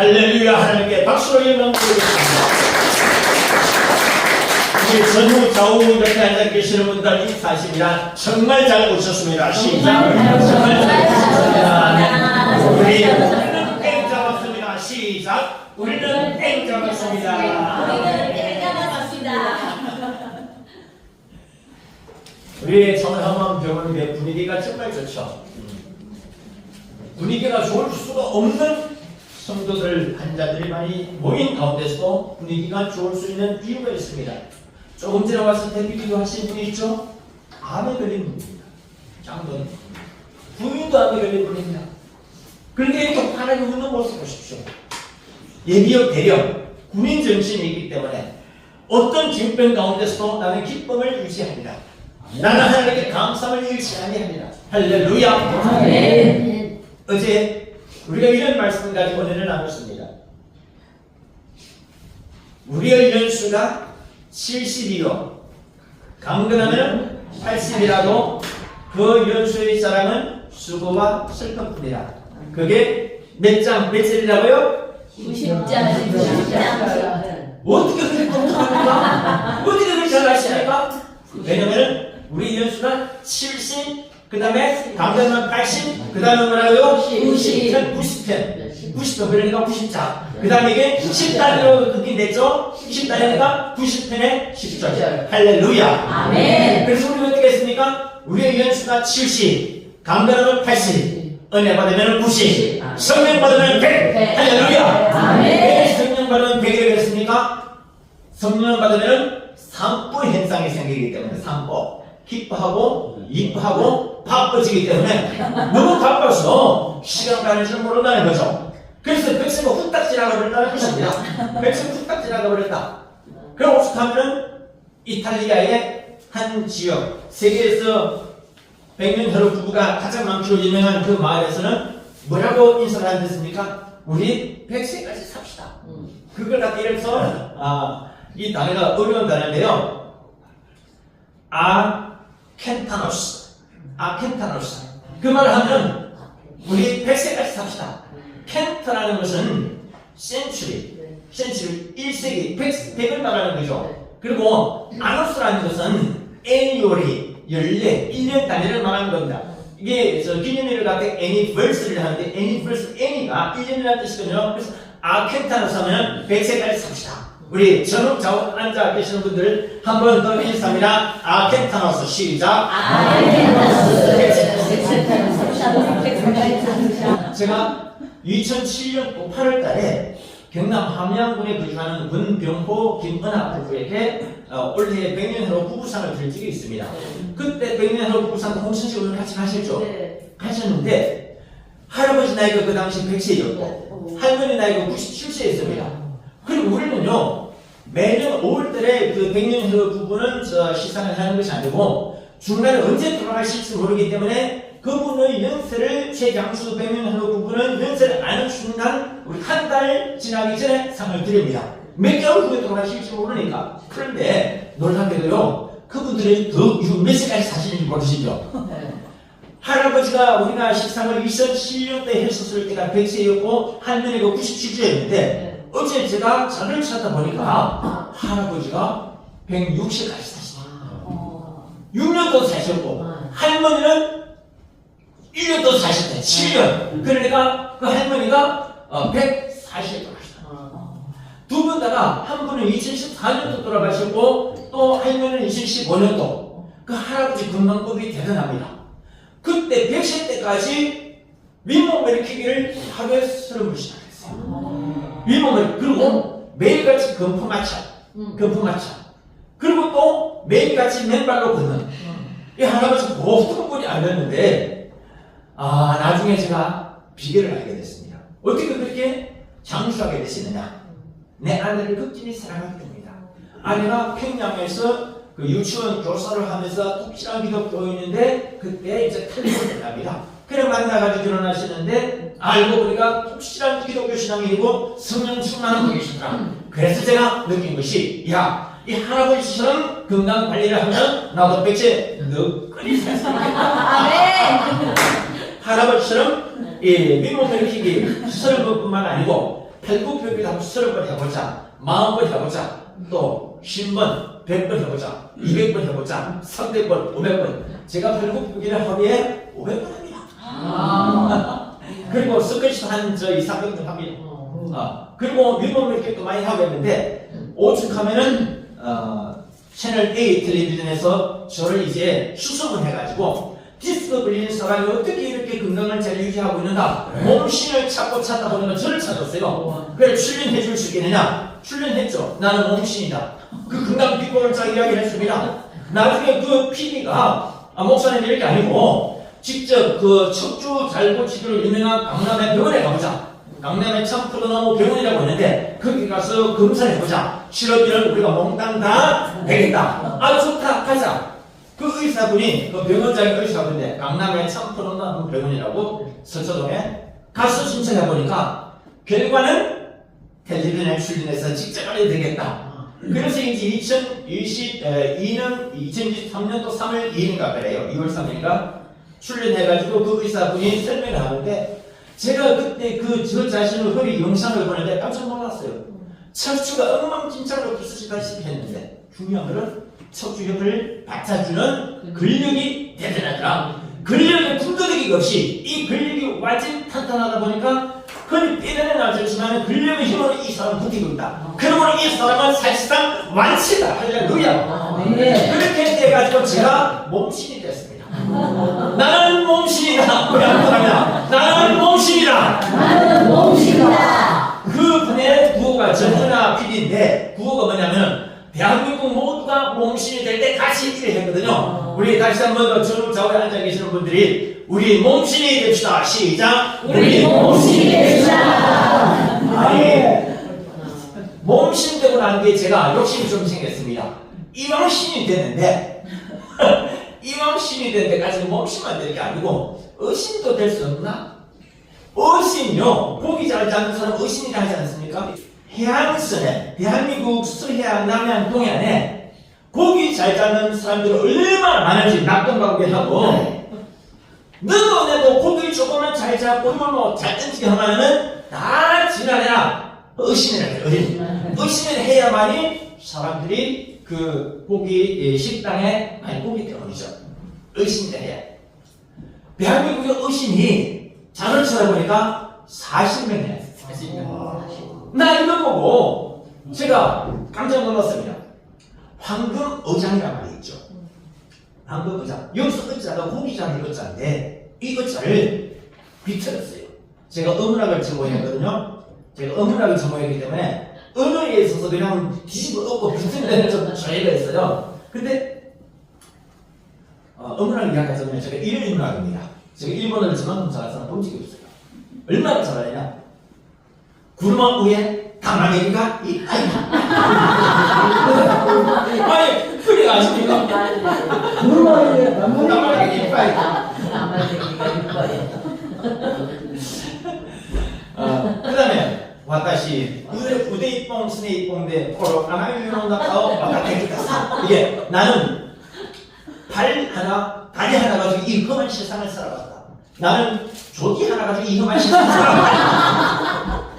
할렐루야. 하나님께 박수로 영광 드리겠습니다. 우리 전후 좌우 이렇게 앉아 계시는 분들 이 사실이라 정말 잘 오셨습니다. 시작. 정말 잘 오셨습니다. 우리는 땡 잡았습니다. 시작. 우리는 땡 잡았습니다. 우리 성함암병원의 분위기가 정말 좋죠. 분위기가 좋을 수가 없는 성도들, 환자들이 많이 모인 가운데서도 분위기가 좋을 수 있는 이유가 있습니다. 조금 전에 와서 대기도 하신 분이 있죠? 암에 걸린 분입니다. 장돈. 부인도 암에 걸린 분입니다. 그런데 이렇게 환하게 웃는 모습 보십시오. 예비역 대령, 군인 정신이 있기 때문에 어떤 질병 가운데서도 나는 기쁨을 유지합니다. 나는 하나님께 감사함을 잃지 아니합니다. 할렐루야. 네. 어제 우리가 이런 말씀 가지고 은혜를 나눴습니다. 우리의 연수가 70이요. 강건하면 80이라도 그 연수의 사랑은 수고와 슬픔뿐이라. 그게 몇 장, 몇 절이라고요? 90장. 어떻게 그렇게 똑똑합니까? 어떻게 그렇게 잘 아십니까? 왜냐면 우리 연수가 70, 그 다음에 강건하면 80, 그 다음에 뭐라고요? 90편, 90편. 90편, 그러니까 90장. 그 다음에 이게 10단위로 그렇게 됐죠? 10단위니까 90편에 10절. 할렐루야. 아멘. 그래서 우리가 어떻게 했습니까? 우리의 연수가 70, 강건하면 80, 은혜 받으면 90, 성령 받으면 100. 할렐루야. 아멘. 왜 성령 받으면 100이라고 했습니까? 성령 받으면 산보 현상이 생기기 때문에 산보. 기뻐하고 이뻐하고 바빠지기 때문에 너무 바빠서 시간 가는 줄 모른다는 거죠. 그래서 백성이 후딱 지나가 버렸다는 것입니다. 백성이 후딱 지나가 버렸다. 그럼 어떻게 하면 이탈리아의 한 지역, 세계에서 100년 혈육 부부가 가장 많기로 유명한 그 마을에서는 뭐라고 인사를 한댔습니까? 우리 100세까지 삽시다. 그걸 갖다 이래서 이 단어가 어려운 단어인데요. 아켄타노스. 그 말을 하면 우리 100세까지 삽시다. 켄타라는 것은 센츄리 1세기 100을 말하는 거죠. 그리고 아노스라는 것은 애니오리 1년 단위를 말하는 겁니다. 이게 기념일을 갖다 애니버스를 하는데 애니가 1년이라는 뜻이거든요. 그래서 아켄타노스 하면 100세까지 삽시다. 우리 전후 좌우 앉아 계시는 분들 한 번 더 인사합니다. 아켄타노스 시작. 제가 2007년 8월 달에 경남 함양군에 거주하는 문병호 김은하 부부에게 올해 100년 후 부부상을 드린 적이 있습니다. 그때 100년 후 부부상 홍천식 오늘 같이 가셨죠? 네. 가셨는데 할아버지 나이가 그 당시 100세였고 할머니 나이가 97세였습니다. 그리고 우리는요 매년 5월달에 그 100년 후 부부는 시상을 하는 것이 아니고 중간에 언제 돌아가실지 모르기 때문에 그분의 연세를 최장수 100년 후 부부는 연세를 아는 순간 우리 한 달 지나기 전에 상을 드립니다. 몇 개월 후에 돌아가실지 모르니까. 그런데 놀랍게도요 그분들이 더 몇 세까지 사시는지 모르시죠? 할아버지가 우리가 식상을 2007년대 했었을 때가 100세였고 할머니가 97세였는데 어제 제가 자료를 찾다 보니까 할아버지가 160까지 사시더라고요. 6년 더 사셨고 할머니는 1년 더 사셨대. 7년. 그러니까 그 할머니가 140에 돌아가시더라고요. 두 분 다가 한 분은 2014년도 돌아가셨고 또 할머니는 2015년도. 그 할아버지 건강법이 대단합니다. 그때 100세 때까지 윗몸 일으키기를 하루에 30번 시작했어요. 윗몸을. 그리고 매일같이 금포마차. 그리고 또 매일같이 맨발로 걷는. 이 할아버지 보통 분이 아니었는데 나중에 제가 비결을 알게 됐습니다. 어떻게 그렇게 장수하게 되시느냐? 내 아내를 극진히 사랑하기 때문이다. 아내가 평양에서 그 유치원 교사를 하면서 독실한 기독교인인데 그때 이제 탈북을 합니다. 그래 만나가지고 결혼하시는데 알고 보니까 독실한 기독교 신앙이고 성령 충만한 분이시더라. 그래서 제가 느낀 것이 이 할아버지처럼 건강 관리를 하면 나도 100세 너끈히 살 수 있겠다. 할아버지처럼 윗몸 일으키기 수술뿐만 아니고 팔굽혀펴기도 한번 30번 해보자, 40번 해보자, 또 10번, 100번 해보자, 200번 해보자, 300번, 500번. 제가 팔굽혀펴기를 하루에 500번 합니다. 그리고 스쿼트 한저 2, 300번 합니다. 그리고 윗몸 일으키기도 많이 하고 있는데 오죽하면은 채널 A 텔레비전에서 저를 이제 수습을 해가지고 디스크 걸리는 사람이 어떻게 이렇게 건강을 잘 유지하고 있는가 몸신을 찾다 보니까 저를 찾았어요. 그래 출연해 줄 수 있겠느냐? 출연했죠. 나는 몸신이다. 그 건강 비법을 쫙 이야기를 했습니다. 나중에 그 PD가 목사님 이렇게 아니고 직접 그 척추 잘 고치기로 유명한 강남의 병원에 가보자. 강남의 참프로나무 병원이라고 있는데 거기 가서 검사해보자. 실업비는 우리가 몽땅 다 내겠다. 좋다 가자. 그 의사분이 그 병원장이 의사분인데 강남의 참프로나무 병원이라고 서초동에 가서 신청해보니까 결과는 텔레비전에 출연해서 직접 알아야 되겠다. 그래서 이제 2023년도 3월 2일인가 그래요. 2월 3일인가 출연해가지고 그 의사분이 설명을 하는데 제가 그때 저 자신의 허리 영상을 보는데 깜짝 놀랐어요. 척추가 엉망진창으로 부서지다시피 했는데 중요한 것은 척추 옆을 받쳐주는 근력이 대단하더라. 근력의 군더더기가 없이 이 근력이 완전히 탄탄하다 보니까 허리 삐단에 나졌지만 근력의 힘으로 이 사람을 버티고 있다. 그러므로 이 사람은 사실상 완치다. 할렐루야. 그렇게 돼가지고 제가 몸신이 됐습니다. 나는 몸신이다. 우리 한번 합니다. 나는 몸신이다. 나는 몸신이다. 그 분의 구호가 전문화 PD인데 구호가 뭐냐면 대한민국 모두가 몸신이 될 때 같이 일을 했거든요. 우리 다시 한번 더 저쪽 좌우에 앉아 계시는 분들이 우리 몸신이 됩시다. 시작. 우리 몸신이 됩시다. 아니 몸신 되고 난 뒤에 제가 욕심이 좀 생겼습니다. 이왕 신이 됐는데 이왕 신이 된 데까지 몸신만 될 게 아니고 어신도 될 수 없나? 어신요. 고기 잘 잡는 사람 어신이라 하지 않습니까? 해안선에 대한민국 서해안, 남해안, 동해안에 고기 잘 잡는 사람들이 얼마나 많은지 낙동강변하고 너도 내도 고기 조금만 잘 잡고 뭐 잘 던지게 하면은 다 지나야 어신이라 해요. 어신을 해야만이 사람들이 그 고기 식당에 많이 보기 때문이죠. 어신을 해야. 대한민국의 어신이 장을 쳐다보니까 40명이에요. 40명. 나 이거 보고 제가 깜짝 놀랐습니다. 황금어장이라는 말이 있죠. 황금어장. 여기서 어자가 고기장이 어자인데 이 어자를 비틀었어요. 제가 어문학을 전공했거든요. 제가 어문학을 전공했기 때문에 언어에 있어서 그냥 뒤집어 엎고 비틀면 좀 차이가 있어요. 근데 어문학 이야기하자면 제가 일본문학입니다. 제가 일본어를 저만큼 잘하는 본 적이 없어요. 얼마나 잘하냐? 구름 위에 당나귀가 아니 그게 아십니까? 구름 위에 당나귀가 이빨. 그 다음에 와타시 우데이뽕 스네이뽕데 코로 아나유노나카오 와타테키다스. 이게 나는 발 하나 다리 하나 가지고 이 험한 세상을 살아갔다. 나는 조기 하나 가지고 이 험한 세상을 살아갔다.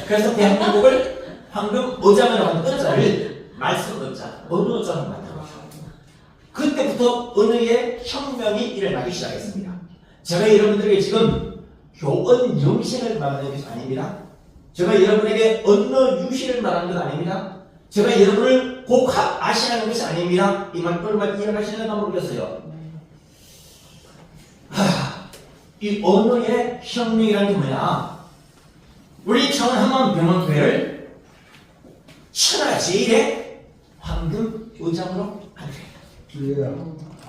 그래서 대한민국을 황금 어장으로 한 어자를 말씀 어자, 언어 어장을 만들었죠. 그때부터 언어의 혁명이 일어나기 시작했습니다. 제가 여러분들에게 지금 교언 영신을 말하는 것이 아닙니다. 제가 여러분에게 언어 유희를 말하는 것 아닙니다. 제가 여러분을 곡학 아시라는 것이 아닙니다. 이 말씀을 이해하시는가 모르겠어요. 이 언어의 혁명이라는 게 뭐냐? 우리 청한만병원교회를 천하제일의 황금의장으로 만들겠다.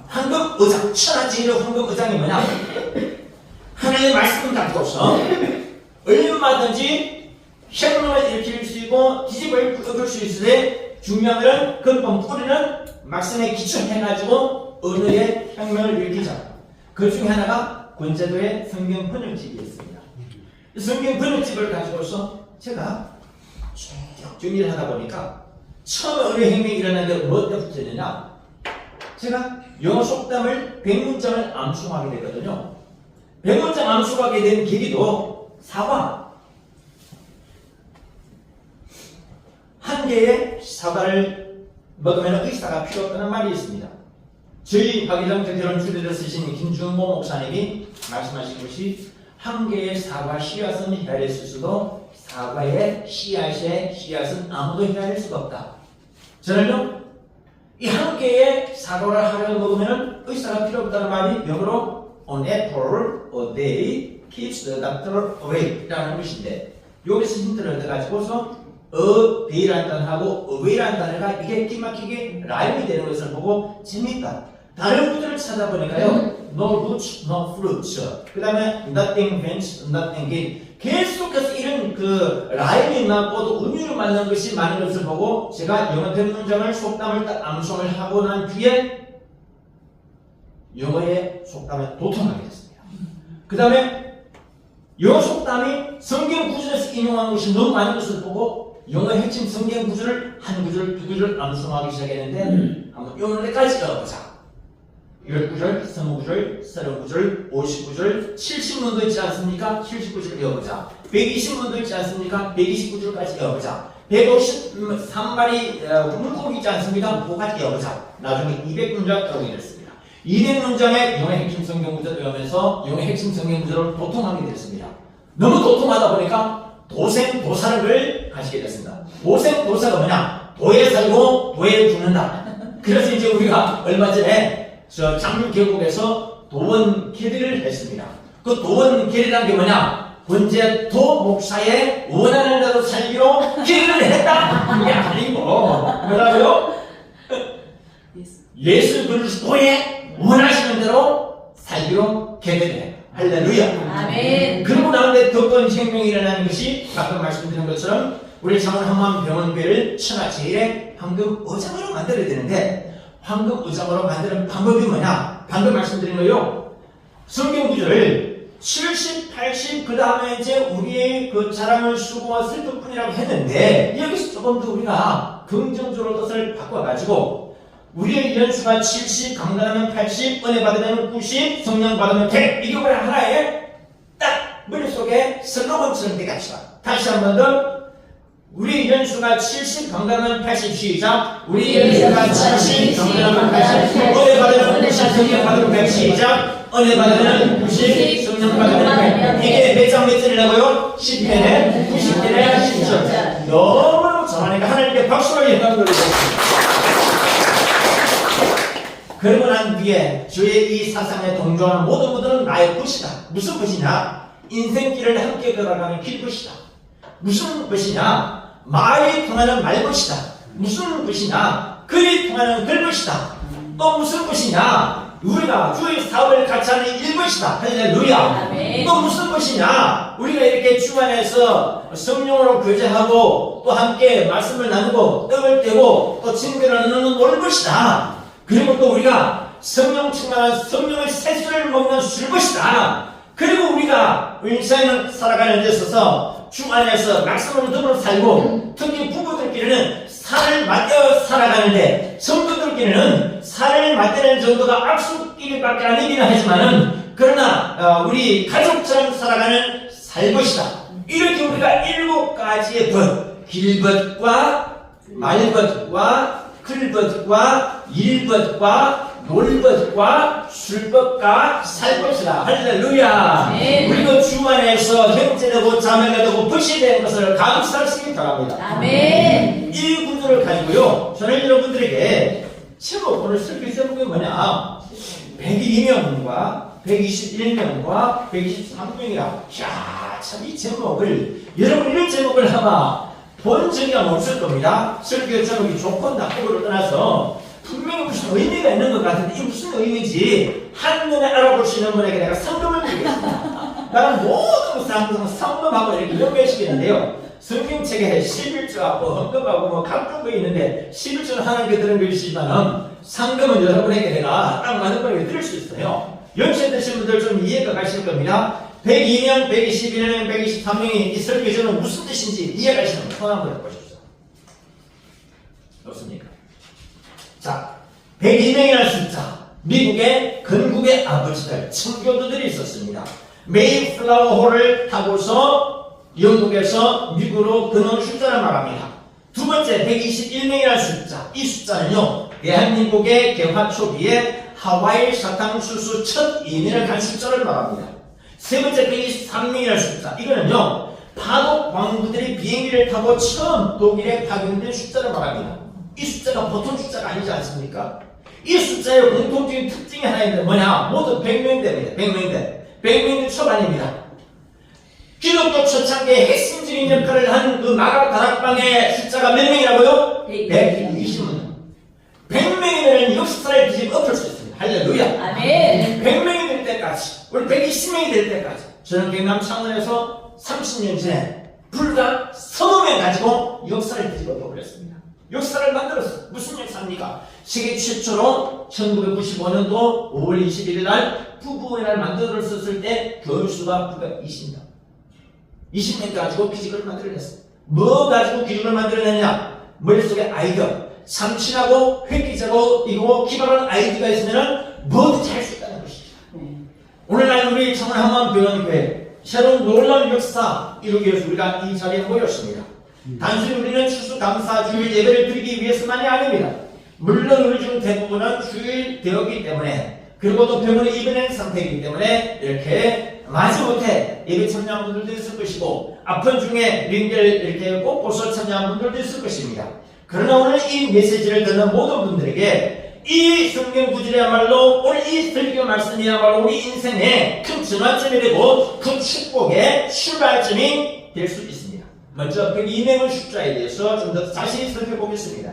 황금의장, 천하제일의 황금의장이 뭐냐? 하나님의 말씀을 갖고서 얼마든지 혁명을 일으킬 수 있고 뒤집을 뜯을 수 있으되 중요한 것은 근본 뿌리는 말씀에 기초해가지고 언어의 혁명을 일으키자. 그 중에 하나가 권제도의 성경 번역집이었습니다. 성경 번역집을 가지고서 제가 쭉 정리를 하다 보니까 처음에 언어 혁명이 일어난 게 뭐 때부터 있느냐? 제가 영어 속담을 100문장을 암송하게 됐거든요. 100문장 암송하게 된 계기도 사과. 한 개의 사과를 먹으면 의사가 필요 없다는 말이 있습니다. 저희 박일정 결혼 주례를 쓰신 김중모 목사님이 말씀하신 것이 한 개의 사과 씨앗은 헤아릴 수도 사과의 씨앗은 아무도 헤아릴 수가 없다. 저는요, 이 한 개의 사과를 하루에 먹으면 의사가 필요 없다는 말이 영어로 an apple a day keeps the doctor away 라는 것인데, 여기서 힌트를 얻어가지고서 a day라는 단어하고 away라는 단어가 이게 기막히게 라임이 되는 것을 보고 재밌다. 다른 구절을 찾아보니까요, no roots, no fruits. 그 다음에 nothing vents, nothing gain. 계속해서 이런 그 라임이 맞고도 의미를 맞는 것이 많은 것을 보고 제가 영어된 문장을 속담을 딱 암송을 하고 난 뒤에 영어의 속담을 도통하게 됐습니다. 그 다음에 영어 속담이 성경 구절에서 인용한 것이 너무 많은 것을 보고 영어의 핵심 성경 구절을 한 구절, 두 구절 암송하기 시작했는데 한번 영어까지 읽어보자. 19절, 29절, 39절, 59절, 70문도 있지 않습니까? 79절 읽어보자. 120문도 있지 않습니까? 129절까지 읽어보자. 153마리 물고기 있지 않습니까? 그거까지 읽어보자. 나중에 200문장 들어오게 됐습니다. 200문장의 영어의 핵심 성경 구절을 외우면서 영어의 핵심 성경 구절을 도통하게 됐습니다. 너무 도통하다 보니까 도생도사를 가시게 됐습니다. 도생도사가 뭐냐? 도에 살고 도에 죽는다. 그래서 이제 우리가 얼마 전에 저 장류 계곡에서 도원 캐리를 했습니다. 그 도원 캐리란 게 뭐냐? 권제도 목사의 원하는 대로 살기로 캐리를 했다. 그게 아니고 뭐라고요? 예수 그리스도의 원하시는 대로 살기로 캐리를 해. 할렐루야. 아멘. 그러고 나는데 더 큰 생명이 일어나는 것이 아까 말씀드린 것처럼 우리 창원 한만병원교회를 천하제일의 황금 의장으로 만들어야 되는데, 황금 의장으로 만드는 방법이 뭐냐? 방금 말씀드린 거요. 성경 구절을 70, 80, 그 다음에 이제 우리의 그 자랑을 수고와 슬픔뿐이라고 했는데, 여기서 조금 더 우리가 긍정적으로 뜻을 바꿔가지고, 우리의 연수가 70, 강단하면 80, 은혜 받으면 90, 성령 받으면 100. 이게 뭐야? 하나의 딱 머릿속에 슬로건처럼 돼갑시다. 다시 한 번 더. 우리 연수가 70, 강단은 80, 시작. 우리 연수가 70, 강단은 80, 은혜 받으면 90, 성령 받으면 100, 시작. 은혜 받으면 90, 성령 받으면 100. 이게 몇 장 몇 절이라고요? 10편에 90편에 10절. 너무너무 잘하니까 하나님께 박수로 영광 돌리겠습니다. 그러고 난 뒤에 주의 이 사상에 동조하는 모든 분들은 나의 것이다. 무슨 것이냐? 인생길을 함께 걸어가는 길것이다. 무슨 것이냐? 말이 통하는 말것이다. 무슨 것이냐? 글이 통하는 글것이다. 또 무슨 것이냐? 우리가 주의 사업을 같이 하는 일것이다. 할렐루야. 또 무슨 것이냐? 우리가 이렇게 주 안에서 성령으로 교제하고 또 함께 말씀을 나누고 떡을 떼고 또 친구를 나누는 놀것이다. 그리고 또 우리가 성령 충만한 성령의 새술을 먹는 술것이다. 그리고 우리가 일상을 살아가는 데 있어서 주 안에서 말씀으로 더불어 살고, 특히 부부들끼리는 살을 맞대어 살아가는데, 성도들끼리는 살을 맞대는 정도가 악수끼리밖에 아니긴 하지만은, 그러나 우리 가족처럼 살아가는 살것이다. 이렇게 우리가 7가지의 법, 길벗과 말벗과 클벗과 일벗과 놀벗과 술벗과 살벗이다. 할렐루야. 아멘. 우리도 주 안에서 형제되고 자매가 되고 벗이 된 것을 감사하시기 바랍니다. 아멘. 이 구절을 가지고요, 저는 여러분들에게 제목, 오늘 설교 제목이 뭐냐? 102명과 121명과 123명이라. 야, 참 이 제목을, 여러분 이런 제목을 아마 본 적이 없을 겁니다. 설교 제목이 좋고 나쁘고를 떠나서 분명히 무슨 의미가 있는 것 같은데, 이게 무슨 의미인지 한눈에 알아볼 수 있는 분에게 내가 상금을 드리겠습니다. 나는 모든 것을 상금하고 이렇게 연결시키는데요. 성경책에 11조하고 헌금하고 뭐 각종 거 있는데, 11조는 하나님께 드는 것이지만 상금은 여러분에게 내가 딱 맞는 거를 드릴 수 있어요. 연세 드신 분들 좀 이해가 가실 겁니다. 102명, 121명, 123명이 이 설교제는 무슨 뜻인지 이해가시는 분 손 한번 해보십시오. 없습니까? 자, 102명이라는 숫자, 미국의 건국의 아버지들, 청교도들이 있었습니다. 메이플라워호를 타고서 영국에서 미국으로 건너온 숫자를 말합니다. 두 번째 121명이라는 숫자. 이 숫자는요, 대한민국의 개화 초기에 하와이 사탕수수 첫 이민을 간 숫자를 말합니다. 세 번째 123명이라는 숫자. 이거는요, 파독 왕부들이 비행기를 타고 처음 독일에 파견된 숫자를 말합니다. 이 숫자가 보통 숫자가 아니지 않습니까? 이 숫자의 공통적인 특징이 하나 있는데 뭐냐? 모두 100명대입니다. 100명대 초반입니다. 기독교 초창기의 핵심적인 역할을 한 그 마가 다락방의 숫자가 몇 명이라고요? 120명. 100명이면 역사를 뒤집어 엎을 수 있습니다. 할렐루야. 아멘. 100명이 될 때까지, 우리 120명이 될 때까지, 저는 경남 창원에서 30년 전에 불과 30명 가지고 역사를 뒤집어 엎었습니다. 역사를 만들었어요. 무슨 역사입니까? 세계 최초로 1995년도 5월 21일 날 부부회를 만들었을 때 교인수가 불과 20명. 20명 가지고 기직을 만들어냈어요. 뭐 가지고 기직을 만들어냈냐? 머릿속에 아이디어, 참신하고 획기적이고 기발한 아이디어가 있으면 뭐든지 할 수 있다는 것이죠. 오늘날 우리 창원 한만병원교회 새로운 놀라운 역사 이루기 위해서 우리가 이 자리에 모였습니다. 단순히 우리는 추수감사 주일 예배를 드리기 위해서만이 아닙니다. 물론 우리 중 대부분은 주일 되었기 때문에, 그리고 또 병원에 입원한 상태이기 때문에 이렇게 마지못해 예배 참여한 분들도 있을 것이고, 아픈 중에 링겔 이렇게 꽃보서 참여한 분들도 있을 것입니다. 그러나 오늘 이 메시지를 듣는 모든 분들에게 이 성경 구절이야말로 오늘 이 설교 말씀이야말로 우리 인생의 큰 전환점이 되고 큰 축복의 출발점이 될 수 있습니다. 먼저 102명의 숫자에 대해서 좀 더 자세히 살펴보겠습니다.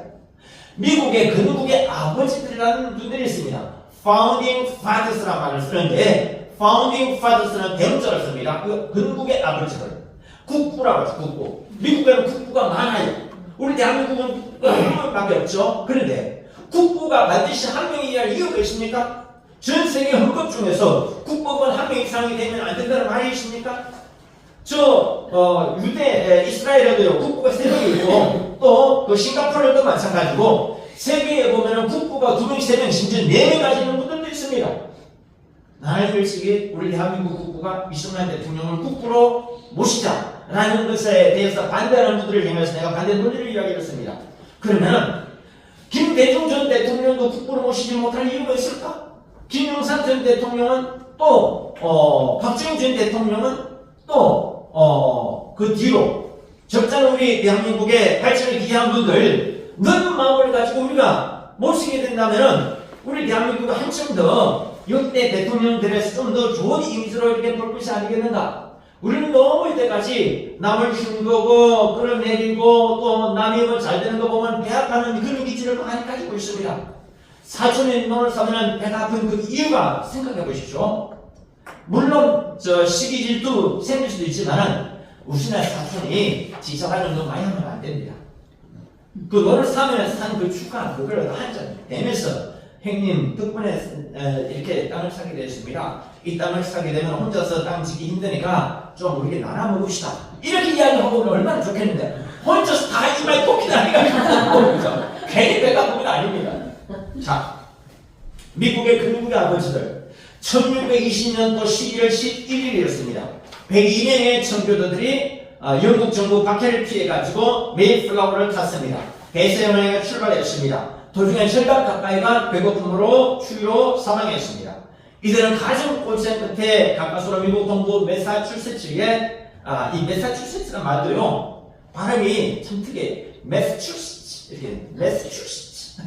미국의 건국의 아버지들이라는 분들이 있습니다. Founding Fathers라는 말을 쓰는데, Founding Fathers는 대문자를 씁니다. 그 건국의 아버지들. 국부라고 하죠, 국부. 미국에는 국부가 많아요. 우리 대한민국은 밖에 없죠. 그런데 국부가 반드시 한 명이어야 할 이유가 있습니까? 전 세계 헌법 중에서 국법은 한 명 이상이 되면 안 된다는 말이 있습니까? 이스라엘에도요, 국부가 3명이 있고, 또, 그 싱가포르도 마찬가지고, 세계에 보면은 국부가 2명, 3명, 심지어 4명 가지는 분들도 있습니다. 나는 솔직히 우리 대한민국 국부가 이승만 대통령을 국부로 모시자라는 것에 대해서 반대하는 분들을 향해서 내가 반대 논리를 이야기했습니다. 그러면, 김대중 전 대통령도 국부로 모시지 못할 이유가 있을까? 김영삼 전 대통령은 또, 박정희 전 대통령은 또, 그 뒤로 적잖은 우리 대한민국의 발전을 기여한 분들 넓은 마음을 가지고 우리가 모시게 된다면은 우리 대한민국이 한층 더 역대 대통령들에서 좀 더 좋은 이미지로 이렇게 볼 것이 아니겠는가? 우리는 너무 이때까지 남을 흉보고 끌어내리고 또 남이 뭐 잘 되는 거 보면 배합하는 그런 기질을 많이 가지고 있습니다. 사촌의 돈을 사면 배가 아픈 그 이유가 생각해 보십시오. 물론 시기 질투 생길 수도 있지만은 우리나라 사촌이 지적하는 돈 많이 하면 안 됩니다. 그 너를 사면서 사는 그 축하 그걸 한잔 되면서 형님 덕분에 이렇게 땅을 사게 됐습니다. 이 땅을 사게 되면 혼자서 땅 짓기 힘드니까 좀 우리 나눠 먹읍시다. 이렇게 이야기하고 오면 얼마나 좋겠는데 혼자서 다 이마에 토끼 다니가 괜히 배가 부분 아닙니다. 자, 미국의 건국의 아버지들 1620년도 11월 11일이었습니다. 102명의 청교도들이 영국 정부 박해를 피해가지고 메이플라워를 탔습니다. 대서양행에 출발했습니다. 도중에 절반 가까이가 배고픔으로 추위로 사망했습니다. 이들은 가정 고생 끝에 가까스로 미국 동부 매사추세츠에 이 매사추세츠란 말도요 발음이 참 특이해요. 매사추세츠 이렇게 매사추세츠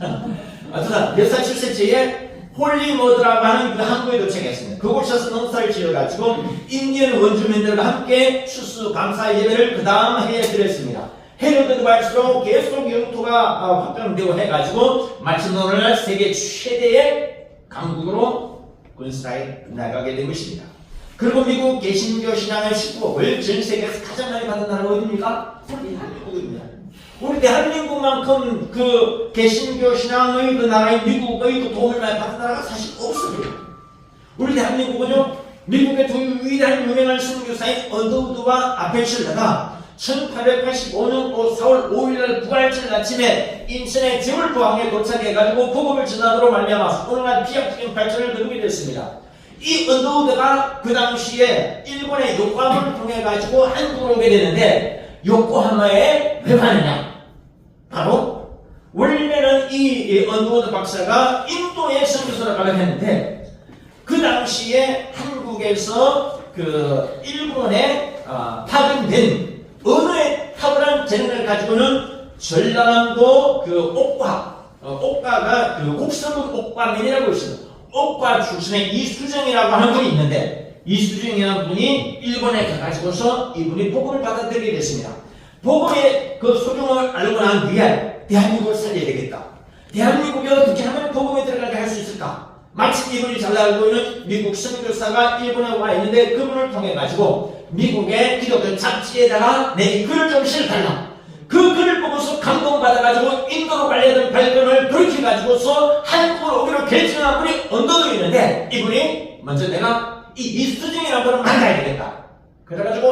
매사추세츠에 홀리머드라고 하는 그 항구에 도착했습니다. 그곳에서 농사를 지어가지고 인디언 원주민들과 함께 추수감사 예배를 그 다음 해에 드렸습니다. 해를 들어갈수록 계속 영토가 확장되고 해가지고 마침 오늘날 세계 최대의 강국으로 군사에 나가게 된 것입니다. 그리고 미국 개신교 신앙의 축복을 전 세계에서 가장 많이 받은 나라가 어디입니까? 우리 대한민국입니다. 우리 대한민국만큼 그 개신교 신앙의 그 나라인 미국의 그 도움을 많이 받은 나라가 사실 없어요. 우리 대한민국은요, 미국의 두 위대한 유명한 선교사인 언더우드와 아펠실러가 1885년도 4월 5일날 부활절 아침에 인천의 제물포항에 도착해가지고 복음을 전하도록 말미암아 오늘날 비약적인 발전을 거두게 됐습니다. 이 언더우드가 그 당시에 일본의 요코하마를 통해가지고 한국으로 오게 되는데 요코하마에 왜 가느냐? 옥스퍼드 박사가 인도에 선교사를 가려 했는데 그 당시에 한국에서 그 일본에 파견된 언어에 탁월한 재능을 가지고는 전라남도 그 옥가가 그 곡성읍 옥과면이라고 있어요. 옥과 출신의 이수정이라고 하는 분이 있는데 이수정이라는 분이 일본에 가가지고서 이분이 복음을 받아들이게 됐습니다. 복음의 그 소중을 알고 난 뒤에 대한민국을 살려야 되겠다. 대한민국에 어떻게 하면 복음에 들어가게 할 수 있을까? 마침 이분이 잘 알고 있는 미국 선교사가 일본에 와 있는데 그분을 통해 가지고 미국의 기독교 잡지에다가 내 글을 좀 실어달라. 그 글을 보고서 감동받아가지고 인도로 가려던 발견을 돌이켜가지고서 한국으로 오기로 결정한 분이 언더도 있는데 이분이 먼저 내가 이 이수정이라는 분을 만나야 되겠다. 그래가지고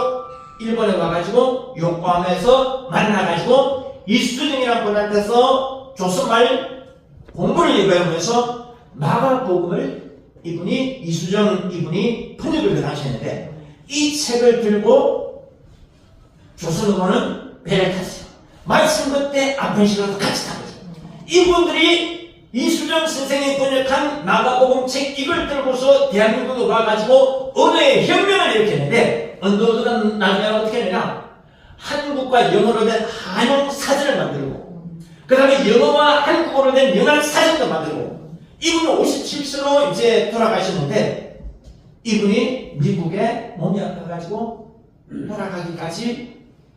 일본에 와가지고 요코하마에서 만나가지고 이수정이라는 분한테서 조선말 공부를 배우면서 마가복음을 이분이 이수정 이분이 번역을 하셨는데 이 책을 들고 조선으로는 배를 탔어요. 말씀 그때 아펜시로도 같이 타보죠. 이분들이 이수정 선생이 번역한 마가복음 책 이걸 들고서 대한민국으로 와가지고 언어의 혁명을 일으켰는데 언더우드가 나중에 어떻게 했느냐 한국과 영어로 된 한용 사전을 만들고 그 다음에 영어와 한국어로 된 영한 사전도 만들고 이분은 57세로 이제 돌아가셨는데 이분이 미국에 몸이 아파가지고 돌아가기까지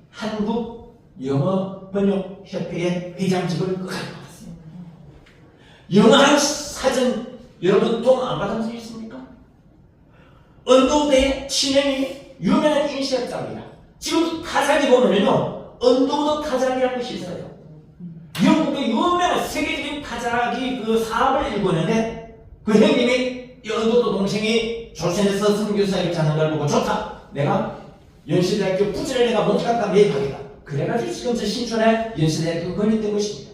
한국 영어 번역 협회의 회장직을 끝까지 받았어요. 영어한 사전 여러분 돈 안 받은 적 있습니까? 언더우드의 친형이 유명한 인시학자입니다. 지금 타작이 보면요 언더우드 타작이라는 것이 있어요. 영국의 유명한 세계적인 타작이 그 사업을 일구는데 그 형님이 이 언더우드 동생이 조선에서 선교사를 자는 걸 보고 좋다. 내가 연세대학교 부지를 내가 못 갖다 매입하겠다. 그래가지고 지금 저 신촌에 연세대학교 건립된 것입니다.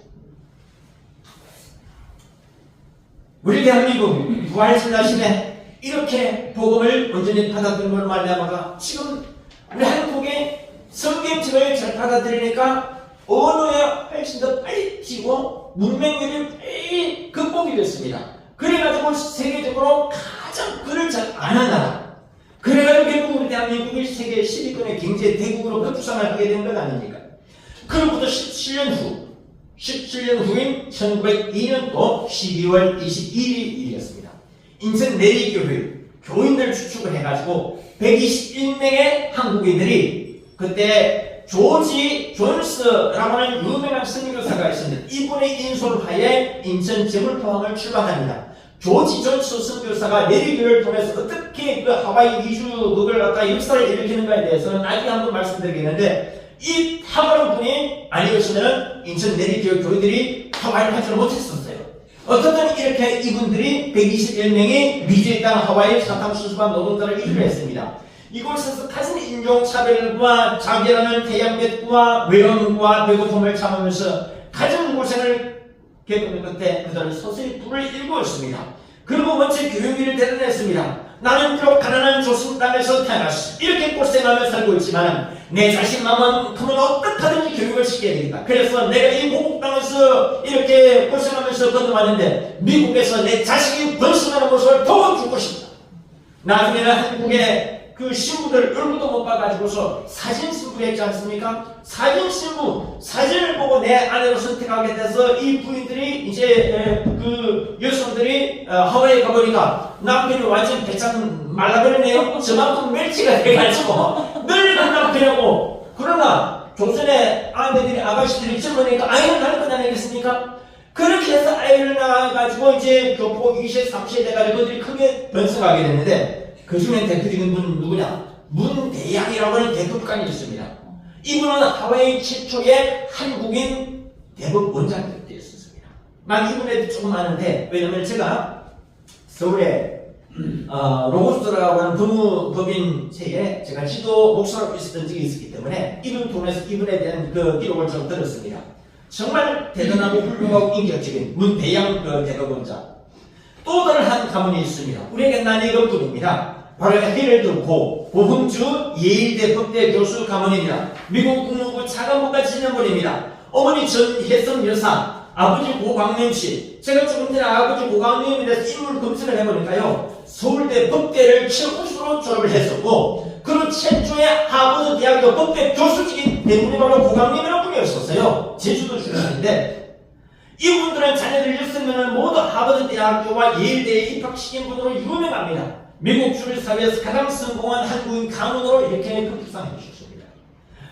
우리 대한민국 부활신라심에 이렇게 복음을 온전히 받아들인 걸 말미암아 지금 우리 한국의 성경책을 잘 받아들이니까 언어에 훨씬 더 빨리 튀고 문맹률이 빨리 극복이 됐습니다. 그래가지고 세계적으로 가장 글을 잘 아는 나라 그래가지고 결국 우리 대한민국이 세계 10위권의 경제 대국으로 급부상을 하게 된 건 아닙니까? 그로부터 17년 후인 1902년도 12월 22일이었습니다. 인천 내리교회 교인들 추측을 해가지고 121명의 한국인들이 그때 조지 존스라고 하는 유명한 선교사가 있었는데 이분의 인솔하에 인천 제물포항을 출발합니다. 조지 존스 선교사가 내리교회를 통해서 어떻게 그 하와이 이주 그걸 갖다 역사를 일으키는가에 대해서는 나중에 한번 말씀드리겠는데 이 탁월한 분이 아니었으면 인천 내리교회 교회들이 하와이를 하지 못했었어요. 어떻든 이렇게 이분들이 121명이 미주의 땅 하와이 사탕수수관 노동자를 이주를 했습니다. 이곳에서 가진 인종차별과 자결하는 태양볕과 외로움과 배고픔을 참으면서 가진 고생을 겪은 끝에 그들은 서서히 불을 일구었습니다. 그리고 먼저 교육비를 대단했습니다. 나는 비록 가난한 조선 땅에서 태어났어. 이렇게 고생하며 살고 있지만 내 자신만큼은 어떻게든지 교육을 시켜야 되겠다. 그래서 내가 이 고국 땅에서 이렇게 고생하면서 건너왔는데 미국에서 내 자식이 번성하는 모습을 보고 죽고 싶다. 나중에는 한국의 그 신부들 얼굴도 못 봐가지고서 사진 신부했지 않습니까? 사진 신부 사진을 보고 내 아내로 선택하게 돼서 이 부인들이 이제 그 여성들이 하와이에 가보니까 남편이 완전 배짱 말라버리네요. 저만큼 멸치가 돼가지고 늙은 남편이고 그러나 조선의 아내들이 아가씨들이 젊으니까 아이를 낳을 건 아니겠습니까? 그렇게 해서 아이를 낳아가지고 이제 교포 2세 3세 돼가지고 그들이 크게 번성하게 됐는데 그 중에 대표적인 분은 누구냐? 문대양이라고 하는 대법관이 있습니다. 이분은 하와이 최초의 한국인 대법 원장이었습니다. 난 이분에 대해 조금 아는데 왜냐면 제가 서울에 로고스라고 하는 법인체에 제가 지도 목사로 있었던 적이 있었기 때문에 이분 통해서 이분에 대한 그 기록을 좀 들었습니다. 정말 대단하고 훌륭하고 인격적인 문대양 그 대법원장. 또 다른 한 가문이 있습니다. 우리에게 난 이런 분입니다. 바로 헤럴드 고흥주 예일대 법대 교수 가문입니다. 미국 국무부 차관보까지 지낸 분입니다. 어머니 전혜성 여사, 아버지 고광림 씨. 제가 조금 전에 아버지 고광림에 대해서 인물 검색을 해보니까요. 서울대 법대를 최우수로 졸업을 했었고, 그리고 최초의 하버드 대학교 법대 교수직인 대부분이 바로 고광림이라는 분이었었어요. 제주도 출신인데, 이분들은 자녀들 6명을 모두 하버드 대학교와 예일대에 입학시킨 분으로 유명합니다. 미국 주류사회에서 가장 성공한 한국인 가문으로 이렇게 급상해 주셨습니다.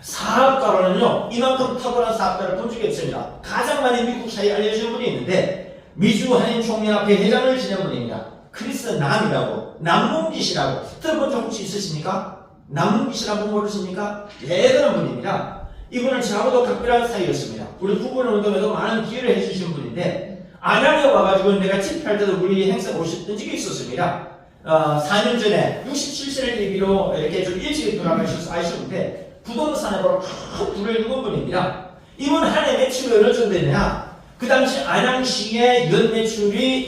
사업가로는요, 이만큼 탁월한 사업가를 본 적이 없습니다. 가장 많이 미국 사회에 알려진 분이 있는데, 미주 한인 총연합회 회장을 지낸 분입니다. 크리스 남이라고, 남문기 씨라고. 들어본 적 혹시 있으십니까? 남문기 씨라고 모르십니까? 대단한 분입니다. 이분은 저하고도 각별한 사이였습니다. 우리 부부는 운동에도 많은 기회를 해주신 분인데, 안양에 와가지고 내가 집회할 때도 우리 행사 오셨던 적이 있었습니다. 4년 전에 67세를 얘기로 이렇게 좀 일찍 돌아가셔서 아시는데, 부동산에 바로 큰 불을 입은 분입니다. 이분 한 해 매출이 어느 정도 되냐? 그 당시 안양시의 연 매출이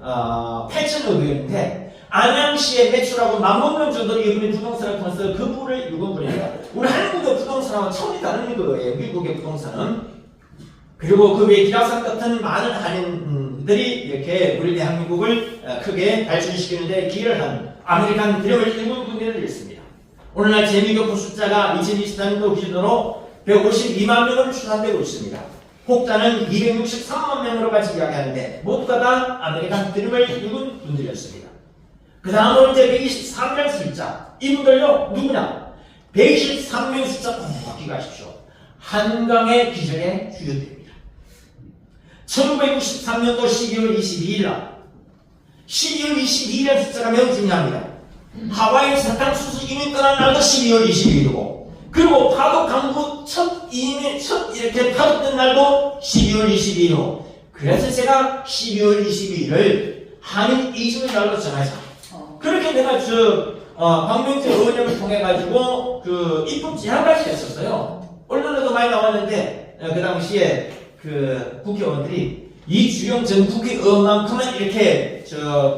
8천억 원인데, 안양시의 매출하고 맞먹는 정도로 이분이 부동산을 통해서 그 부를 입은 분입니다. 우리 한국의 부동산하고 차원이 다른 거예요, 미국의 부동산은. 그리고 그 외에 기라산 같은 많은 한인들이 이렇게 우리 대한민국을 크게 발전시키는 데 기여를 한 아메리칸 드림을 일군 분들이 있습니다. 오늘날 재미교포 숫자가 2023년도 기준으로 152만 명으로 추산되고 있습니다. 혹자는 263만 명으로까지 이야기하는데 모두가 다 아메리칸 드림을 일군 분들이었습니다. 그 다음으로 이제 123명 숫자. 이분들요, 누구냐? 123명 숫자 꼭 기억하십시오. 한강의 기적의 주역들입니다. 1963년도 12월 22일 날, 12월 22일의 숫자가 매우 중요합니다. 하와이 사탕수수 이민 떠난 날도 12월 22일이고, 그리고 파도 강구 첫 이렇게 파도 뜬 날도 12월 22일이고, 그래서 제가 12월 22일을 한인 이주의 날로 정하자. 그렇게 내가 박명재 의원님을 통해가지고 입법 제안까지 했었어요. 언론에도 많이 나왔는데, 그 당시에 국회의원들이 이주영 전 국회의원만큼은 이렇게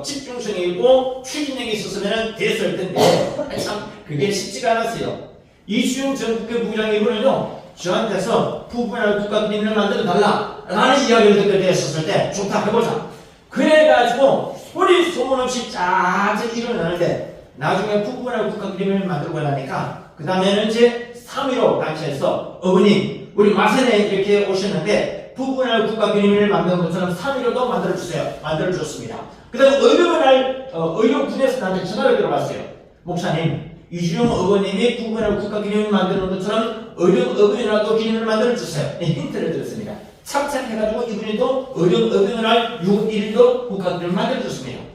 집중성이 있고 추진력이 있었으면 됐을 텐데, 참 그게 쉽지가 않았어요. 이주영 전 국회부장이 이번에요, 저한테서 부분할 국가기밀을 만들어 달라 라는 이야기를 듣게 됐었을 때, 좋다 해보자. 그래가지고 소리 소문 없이 쫙쫙 일어나는데, 나중에 부분할 국가기밀을 만들고 나니까 그 다음에는 이제 3.15 단체에서 어머님 우리 마산에 이렇게 오셨는데 부분할 국가기밀을 만드는 것처럼 3.15도 만들어주세요. 만들어줬습니다. 그 다음에 의료군에서 나한테 전화를 들어봤어요. 목사님, 이주영 의원님이 부분할 국가기밀을 만드는 것처럼 의료의원이라도 기밀을 만들어주세요. 힌트를 드렸습니다. 착착해가지고 이분이도 의료의원할 6월 1일도 국가기밀을 만들어줬습니다.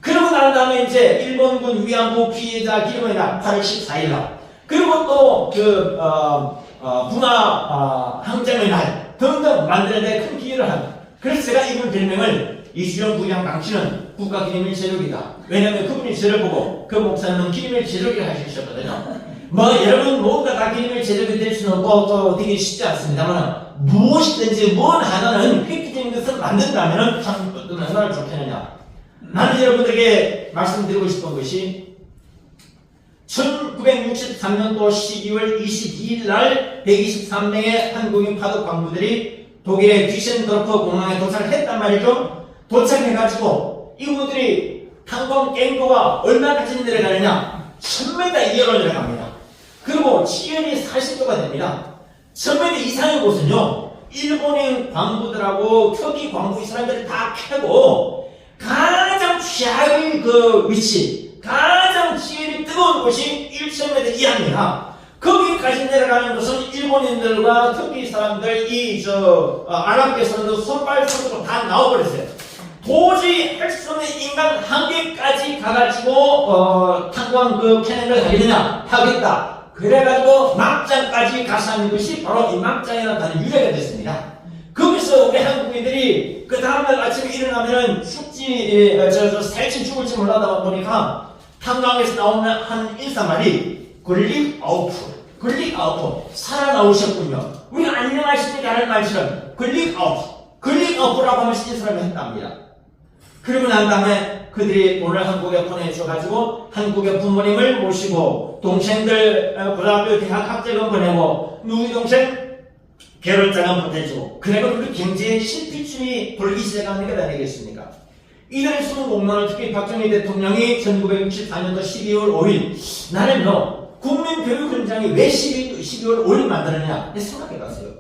그러고 난 다음에 이제 일본군 위안부 피해자 기념의 날 8월 14일 날, 그리고 또 군화 항쟁의 날 등등 만드는데 큰 기여를 한. 그래서 제가 이분 별명을 이주영 부장 당신은 국가기념일 제독이다. 왜냐하면 그분이 저를 보고 그 목사님은 기념일 제독이라 하셨거든요. 여러분 모두가 다 기념일 제독이 될 수는 없고 또 되게 쉽지 않습니다만, 무엇이든지 뭔 하나는 획기적인 것을 만든다면 참 얼마나 좋겠느냐. 나는 여러분들에게 말씀드리고 싶은 것이 1963년도 12월 22일 날 123명의 한국인 파독 광부들이 독일의 뒤센도르프 공항에 도착을 했단 말이죠. 도착해가지고 이분들이 탄광 갱도가 얼마까지 내려가느냐? 1000m 이하로 내려갑니다. 그리고 지연이 40도가 됩니다. 1000m 이상의 곳은요, 일본인 광부들하고 터키 광부 이 사람들이 다 캐고 가장 최악의 위치, 가장 지열이 뜨거운 곳이 1000m 이하입니다. 거기까지 내려가는 것은 일본인들과 터키 사람들, 아랍계 사람들 손발손으로 다 나와버렸어요. 도저히 할 수 없는 인간 한계까지 가가지고 탄광 캐내를 하겠느냐? 하겠다. 그래가지고 막장까지 가서 하는 것이 바로 이 막장이라는 단어 유래가 됐습니다. 거기서 우리 한국인들이 그 다음날 아침에 일어나면은 살찐 죽을지 몰라다 보니까 탄광에서 나오는 한 인사말이 글릭아우프, 살아나오셨군요. 우리가 안녕하십니까 하는 말처럼 글릭아우프라고 하면서 인사를 했답니다. 그리고 난 다음에 그들이 오늘 한국에 보내줘가지고 한국의 부모님을 모시고 동생들 고등학교 대학 학자금 보내고 누이 동생 개별장은 보태주고 그래가 우리 경제의 실필줄이 돌기 시작하는 게 아니겠습니까? 이들의 숨은 공로는 특히 박정희 대통령이 1964년도 12월 5일 나는 국민교육훈장이 왜 12월 5일 만들었냐 생각해봤어요.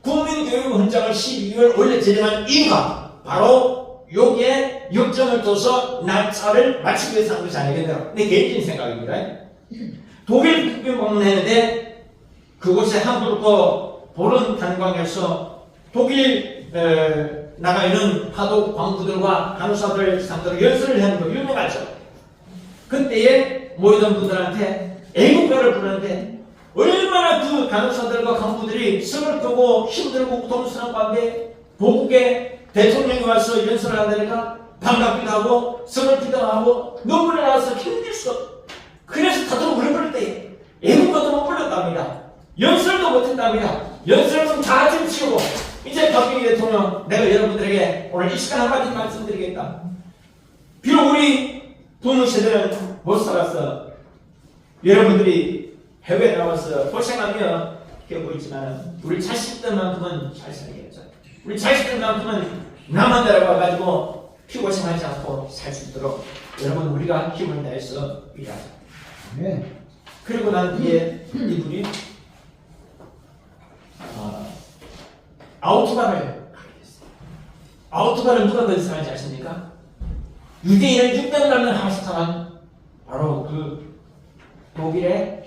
국민교육훈장을 12월 5일에 제정한 이유가 바로 여기에 역정을 둬서 날짜를 맞추기 위해서 한 것이 아니겠냐. 내 개인적인 생각입니다. 독일 국빈 방문했는데 그곳에 함부르크 보른 탄광에서 독일 나가 있는 파독 광부들과 간호사들 상대로 연설을 하는 거 유명하죠. 그때에 모이던 분들한테 애국가를 부르는데 얼마나 그 간호사들과 간부들이 성을 끄고 힘들고 고통스러운 가운데 보국에 대통령이 와서 연설을 한다니까 반갑기도 하고 성을 하고 눈물이 나와서 힘들 수 없어. 그래서 다들 부를 때에 애국가도 못 불렀답니다. 연설도 못했답니다. 연설은 다 점치우고 이제 박정희 대통령 내가 여러분들에게 오늘 이 시간 한마디 말씀드리겠다. 비록 우리 부모 세대는 못 살았어. 여러분들이 해외에 나와서 고생하며 겪고 있지만 우리 자식들만큼은 잘 살겠죠. 우리 자식들만큼은 남한 나라 와가지고 피고생하지 않고 살 수 있도록 여러분 우리가 힘을 내서 일하자. 네. 그리고 난 뒤에 이분이 아우토바를 가게 됐어요. 아우토바를 누가 건설하는지 아십니까? 유대인을 600만 명 하스타한 바로 그 독일의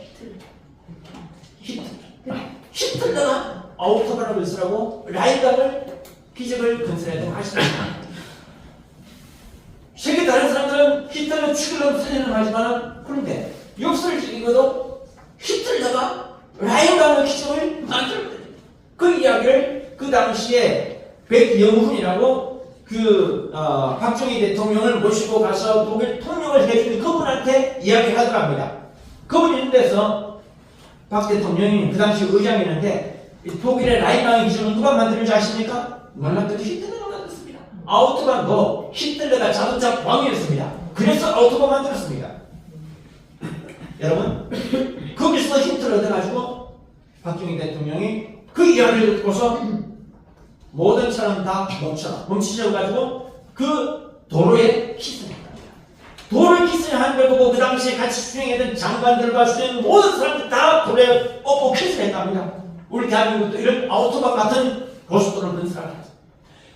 히틀러가 아우토바를 건설하고 라인강을 기적을 건설했던 거 아십니까? 세계 다른 사람들은 히틀러 죽이려고 살려는 하지만 그런데 역사를 읽어도 히틀러가 라인강의 기적을 만들었거든요. 그 이야기를 그 당시에 백영훈이라고 박정희 대통령을 모시고 가서 독일 통역을 해주는 그분한테 이야기를 하더랍니다. 그분이 있는 데서 박 대통령이 그 당시 의장이었는데 독일의 라인강의 기적을 누가 만드는지 아십니까? 놀랍게도 히틀러가 만들었습니다. 아우토바도 히틀러가 자동차 왕이었습니다. 그래서 아우토바 만들었습니다. 여러분 거기서 힌트를 얻어가지고 박정희 대통령이 그 이야기를 듣고서 모든 사람 다 멈추셔가지고 그 도로에 키스를 했답니다. 도로에 키스를 한 걸 보고 그 당시에 같이 수행했던 장관들과 수행 모든 사람들 다 도로에 엎고 키스를 했답니다. 우리 대한민국도 이런 아우토바 같은 고속도로 건설을 하죠.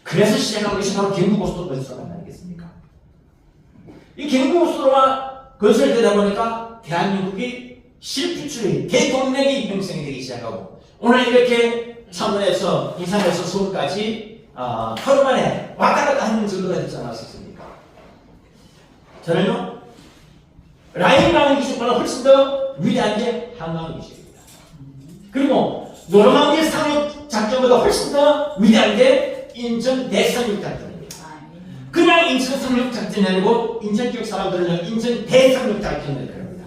그래서 시작한 것이 바로 경부고속도로 건설이 아니겠습니까? 이 경부고속도로가 건설되다 보니까 대한민국이 실피출이 대동맥이 형성이 되기 시작하고 오늘 이렇게 창원에서 인산에서 서울까지 하루 만에 왔다 갔다 하는 정도가 되지 않았습니까? 저는요 라인강의 기술보다 훨씬 더 위대한 게 한강의 기술입니다. 그리고 노르망디 상륙 작전보다 훨씬 더 위대한 게 인천 대상륙 작전입니다. 그냥 인천 상륙 작전이 아니고 인천 지역 사람들은 인천 대상륙 작전을 그럽니다.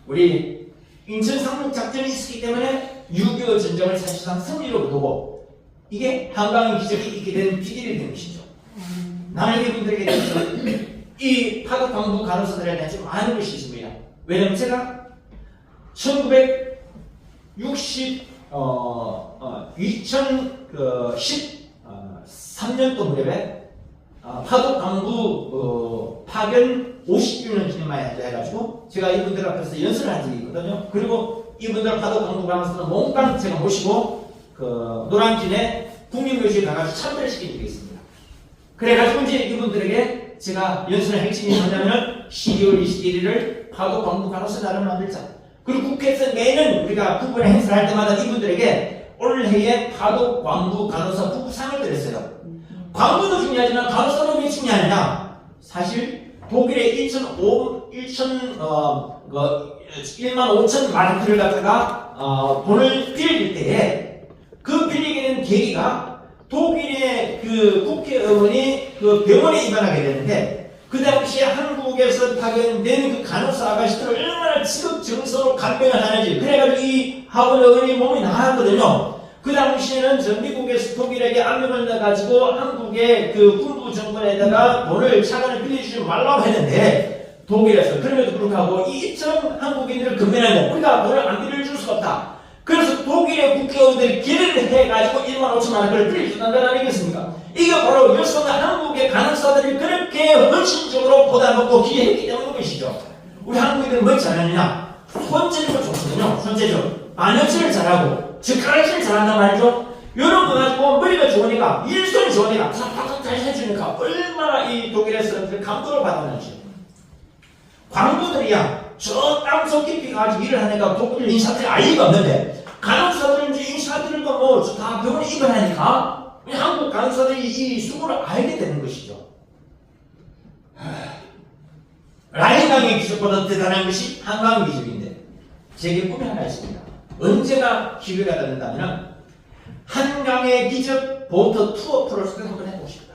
우리 인천 상륙 작전이 있었기 때문에 6.25 전쟁을 사실상 승리로 보고 이게 한강의 기적이 있게 된 비결이 된 것이죠. 나는 이분들에게 대해서 이 파독 광부 간호사들에 대해 좀 아는 것이 있습니다. 왜냐면 제가 2013년도 무렵에 파독 광부 파견 50주년 기념하여 해가지고 제가 이분들 앞에서 연설을 한 적이 있거든요. 그리고 이분들 파독 광부 간호사는 몽땅 제가 모시고 노량진에 국민묘지에 가가지고 참배를 시킨 적이 있습니다. 그래가지고 이제 이분들에게 제가 연설의 핵심이 뭐냐면 12월 21일을 파독 광부 간호사 날을 만들자. 그리고 국회에서 매년 우리가 국군의 행사를 할 때마다 이분들에게 올해의 파독 광부 간호사 부부상을 드렸어요. 광부도 중요하지만 간호사도 왜 중요하냐? 사실 독일의 1만 5천 마르크를 갖다가 돈을 빌릴 때에 그 빌리게 된 계기가 독일의 그 국회의원이 그 병원에 입원하게 되는데 그 당시에 한국에서 파견된 그 간호사 아가씨들 얼마나 지극정성으로 간병을 하는지 그래가지고 이 하원 의원이 몸이 나았거든요. 그 당시에는 전 미국에서 독일에게 압력을 넣어가지고 한국의 그 군부 정권에다가 돈을 차관을 빌려주지 말라고 했는데 독일에서 그럼에도 불구하고 이처럼 한국인들을 근면하고 우리가 돈을 안 빌려줄 수가 없다. 그래서 독일의 국회의원들이 기대를 해가지고 1만 5천만 원을 빌려준다는 거 아니겠습니까? 이게 바로 여성과 한국의 간호사들이 그렇게 헌신적으로 보다먹고 기여했기 때문인 것이죠. 우리 한국인들은 뭘 잘하느냐? 손재주가 좋거든요. 손재주. 안역질을 잘하고 젓가락질 잘한단 말이죠. 이런 거 가지고 머리가 좋으니까 일손이 좋으니까 팍팍팍 잘 해주니까 얼마나 이 독일의 사람들이 감동을 받았는지. 광부들이야 저 땅속 깊이 가지고 일을 하니까 독일 인사들이 아이가 없는데 간호사들은 이제 인사들과 뭐다 병원에 입원하니까 한국 간호사들이 이 수고를 알게 되는 것이죠. 라인강의 기적보다 대단한 것이 한강 기적인데 제게 꿈이 하나 있습니다. 언제가 기회가 된다면 한강의 기적 보트 투어 프로젝트를 한번 해보고 싶다.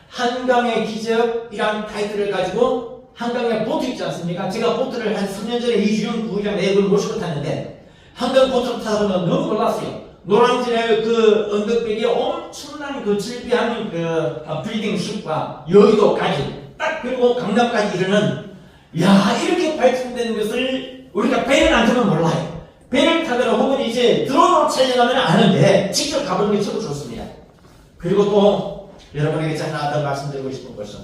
한강의 기적이란 타이틀을 가지고 한강에 보트 있지 않습니까? 제가 보트를 한 3년 전에 이주영 부회장 4분 모시고 탔는데 한강 보트를 타다 보면 너무 놀랐어요. 노량진의 그 언덕백에 엄청난 그 즐비한 그 빌딩 숲과 여의도까지 딱 그리고 강남까지 이르는 야 이렇게 발전된 것을 우리가 배를 안 타면 몰라요. 배를 타거나 혹은 이제 드론으로 촬영하면 아는데 직접 가보는 게 최고 좋습니다. 그리고 또 여러분에게 하나 더 말씀드리고 싶은 것은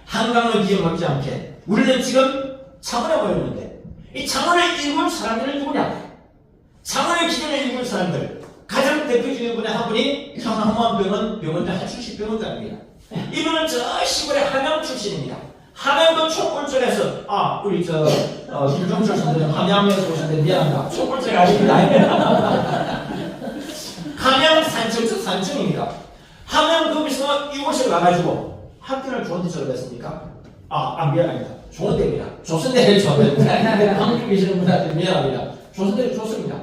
한강을 기억하지 않게 우리는 지금 창원에 모였는데 이 창원을 일군 사람들은 누구냐? 창원의 기존에 일군 사람들 가장 대표적인 분의 한 분이 창원 한만병원 병원장 한충식 병원장입니다. 이분은 저 시골의 함양 출신입니다. 함양도 촛불전에서 우리 김종철 선생님 함양에서 오셨는데 미안합니다. 촛불전 아닙니다. 함양 산청에서 산청입니다. 함양 거기서 이곳에 와가지고 학교를 좋은 데 졸업했습니까? 미안합니다. 좋은 데입니다. 조선대를 졸업했는데 한국에 계시는 분한테 미안합니다. 조선대를 좋습니다.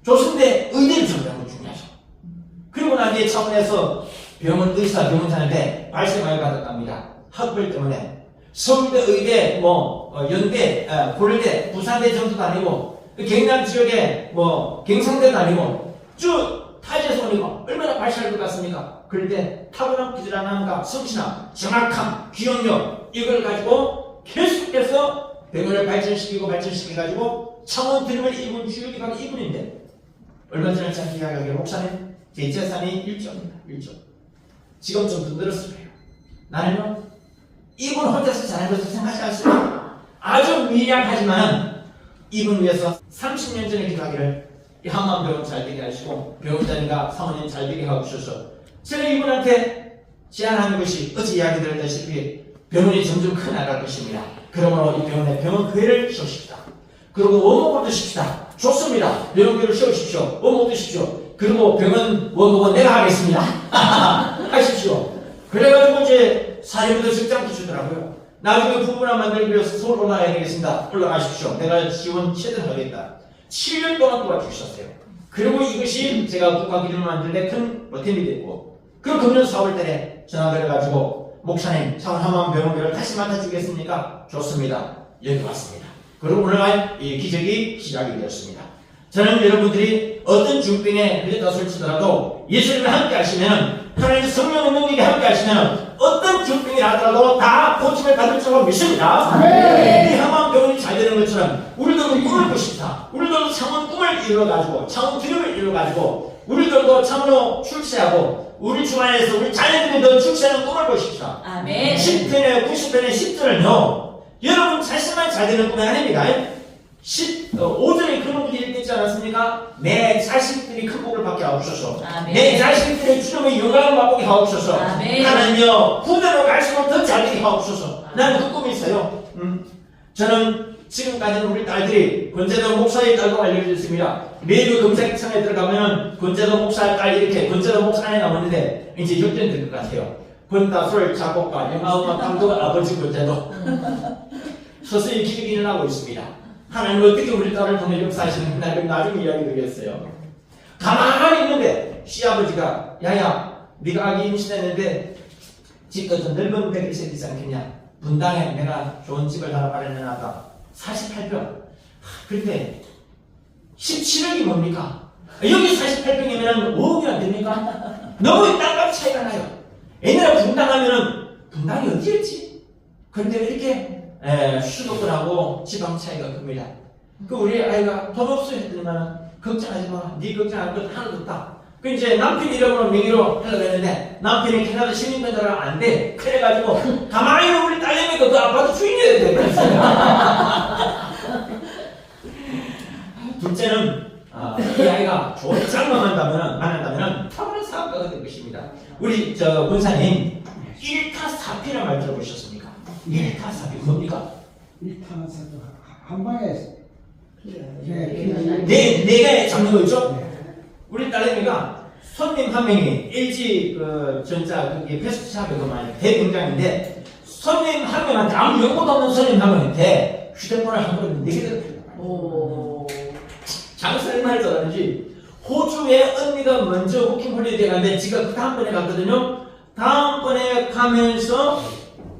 조선대 의대를 졸업한 건 중요하죠. 그리고 난 뒤에 창원에서 병원 의사 병원사인데 발생을 받았답니다. 학벌 때문에 서울대, 의대, 연대, 고려대, 부산대 정도 다니고 경남 지역에 경상대 다니고 쭉 타지에서 오니까 얼마나 발달할 것 같습니까? 그럴 때 타고난 부지런함과 성실함, 정확함, 기억력 이걸 가지고 계속해서 병원을 발전시켜가지고 창원 드림을 입은 주역이 바로 이분인데 얼마 전에 제가 이야기하기로 목사님 제 재산이 1조입니다. 1조. 지금 좀 더 늘었을 거예요. 나는요 이분 혼자서 잘한 것을 생각하지 않습니다. 아주 미약하지만 이분 위해서 30년 전에 기도하기를 이 한만병원 잘 되게 하시고 병원장님과 사모님 잘 되게 하고 주셔서 제가 이분한테 제안하는 것이 어제 이야기 드렸다시피 병원이 점점 커 나갈 것입니다. 그러므로 이 병원에 병원교회를 세우십시다. 그리고 원목을 드십시다. 좋습니다. 병원교회를 세우십시오. 원목 드십시오. 그리고 병원 원목은 내가 하겠습니다. 하십시오. 그래가지고 이제 사례부터 직장 주더라고요. 나중에 부부나 만들기 위해서 서울 올라가야 되겠습니다. 올라가십시오. 내가 지원 최대한 하겠다. 7년 동안 도와주셨어요. 그리고 이것이 제가 국가기준을 만들 때 큰 보탬이 됐고 그리고 금년 4월달에 전화를 해가지고 목사님 창원 한만병원교회를 다시 맡아주겠습니까? 좋습니다. 여기 왔습니다. 그리고 오늘 이 기적이 시작이 되었습니다. 저는 여러분들이 어떤 중병에 걸렸다 치더라도 예수님을 함께 하시면 하나님 성령의 능력이 함께 하시면 어떤 중병이 나더라도 다 고침을 받을 줄로 믿습니다. 이 한만병원이 잘 되는 것처럼 우리도 꿈을 꾸십시다. 우리도 창원 꿈을 이루어가지고 창원 드림을 이루어가지고 우리들도 창원으로 출세하고 우리 주말에서 우리 자녀들이 더 출세하는 꿈을 꾸십시다. 10편에 90편에 10절은요 여러분 자신만 잘 되는 꿈이 아닙니다. 5절에 그런 분이 읽지 않았습니까? 내 자식들이 큰 복을 받게 하옵소서. 내 자식들의 주님의 영광을 맛보게 하옵소서. 하나님여 후대로 갈수록 더 잘되게 하옵소서. 나는 그 꿈이 있어요. 저는 지금까지는 우리 딸들이 권재도 목사의 딸로 알려졌습니다. 매주 검색창에 들어가면 권재도 목사의 딸 이렇게 권재도 목사 안에 나오는데 이제 역전될 것 같아요. 권다솔 작곡가 영화음악 감독 아버지 권재도 서서히 기적이 일어나고 있습니다. 하나님 어떻게 우리 딸을 통해 역사하시는 하나님 나중에 이야기 드리겠어요. 가만히 있는데 시아버지가 야야 네가 아기 임신했는데 집도 좀 넓은 데가 있어야 되지 않겠냐. 분당에 내가 좋은 집을 하나 마련해놨다. 48평. 그런데 17억이 뭡니까? 여기 48평이면 5억이 안 됩니까? 너무 땅값 차이가 나요. 옛날에 분당하면은 분당이 어디였지? 그런데 이렇게 수도권하고 지방 차이가 큽니다. 그 우리 아이가 돈 없어 했더니만 걱정하지 마. 네 걱정할 것 하나도 없다. 그 이제 남편 이름으로 명의로 하려고 했는데 남편이 캐나다 시민권자가 안 돼. 그래가지고 가만히 우리 딸내미가 그 아파트 주인이어야 돼. 둘째는 이 아이가 좋은 짝만 만난다면 탁월한 사업가가 될 것입니다. 우리 저 권사님 1타4피란 말 들어보셨습니까? 1타4피 뭡니까? 일타사도 한 방에 네 잡는 거 있죠? 우리 딸내미가 손님 한 명이 LG 그 전자 그게 패스트샵에 그만 대공장인데 손님 한 명한테 아무 연고도 없는 손님 한 명한테 휴대폰을 한 번에 4개 들었대요. 장사를 할 줄 알았는지 호주에 언니가 먼저 워킹 홀리데이 갔는데 지가 그 다음번에 갔거든요. 다음번에 가면서